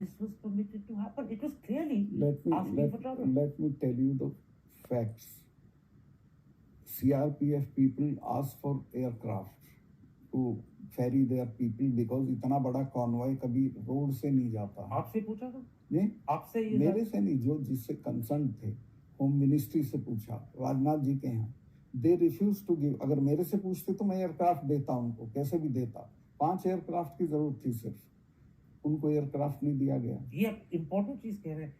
this was permitted to happen. It was clearly Let asking for trouble. me tell you the facts. CRPF people asked for aircraft to ferry their people because इतना बड़ा convoy कभी road से नहीं जाता। आपसे पूछा था? नहीं, आपसे ये मेरे से नहीं, जो जिससे कंसर्न थे होम मिनिस्ट्री से पूछा, राजनाथ जी के यहाँ। They refuse to give. अगर मेरे से पूछते तो मैं एयरक्राफ्ट देता उनको, कैसे भी देता। 5 एयरक्राफ्ट की जरूरत थी सिर्फ, उनको एयरक्राफ्ट नहीं दिया गया। ये इंपॉर्टेंट चीज कह रहे हैं,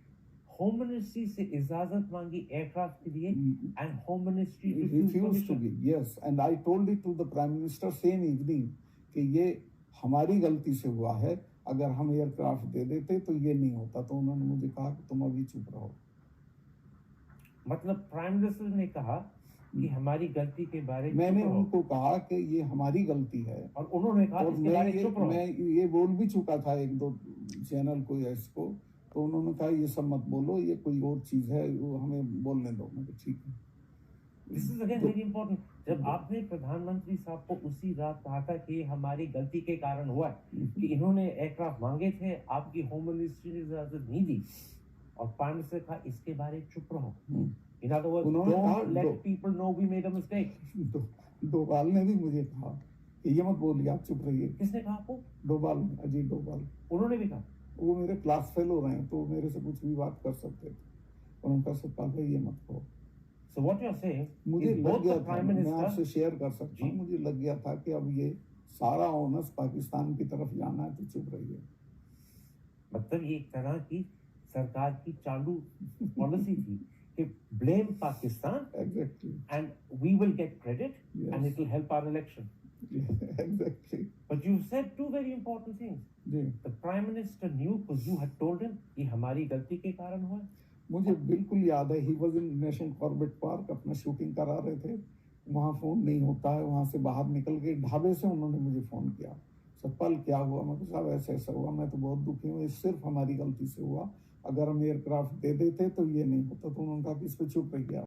होम मिनिस्ट्री से इजाजत मांगी एयरक्राफ्ट के लिए and home ministry refuse to give. Yes, and I told it to the prime minister same evening कि ये हमारी गलती से हुआ है, अगर हम एयरक्राफ्ट दे देते तो ये नहीं होता। तो उन्होंने मुझे कहा कि तुम अभी चुप रहो। मतलब प्राइम मिनिस्टर ने कहा कि हमारी गलती के बारे में मैंने उनको कहा कि ये हमारी गलती है, और उन्होंने कहा और इसके बारे में चुप रहो। मैं ये बोल भी चुका था 1-2 चैनल को या इसको, तो उन्होंने कहा ये सब मत बोलो, ये कोई और चीज है, वो हमें बोलने दो। मैं ठीक है। This is again very important. जब आपने प्रधानमंत्री साहब को उसी रात कहा था कि हमारी गलती के कारण हुआ कि इन्होंने एयरक्राफ्ट मांगे थे, आपकी होम मिनिस्ट्री ने इजाजत नहीं दी, और प्राइम मिनिस्टर कहा इसके बारे में चुप रहो। In other words, don't let people know we made a mistake. Doval ने भी मुझे कहा कि ये मत बोलिए, आप चुप रहिए। किसने कहा आपको? डोभाल, अजीत डोभाल। उन्होंने भी कहा? वो मेरे क्लास फेलो रहे हैं, तो मेरे से कुछ भी बात कर सकते थे, और उनका सत्ता था ये मत कहो। So what you're saying, मुझे लग गया था, मैं आपसे शेयर कर सकता हूँ, मुझे लग गया था कि अब ये सारा ओनस पाकिस्तान की तरफ जाना है, तो चुप रहिए। मतलब ये एक तरह की सरकार की चालू पॉलिसी थी कि blame Pakistan, exactly, and we will get credit and it will help our election. Exactly. But you said 2 very important things. The Prime Minister knew because you had told him कि हमारी गलती के कारण हुआ। मुझे बिल्कुल याद है, he was in national Corbett park, अपना शूटिंग करा रहे थे, वहाँ फोन नहीं होता है, वहाँ से बाहर निकल के ढाबे से उन्होंने मुझे फोन किया, सतपाल क्या हुआ? मैं साहब ऐसा ऐसा हुआ, मैं तो बहुत दुखी हूँ, ये सिर्फ हमारी गलती से हुआ, अगर हम एयरक्राफ्ट दे देते तो ये नहीं होता। तो उन्होंने कहा कि इस पर चुप रह गया।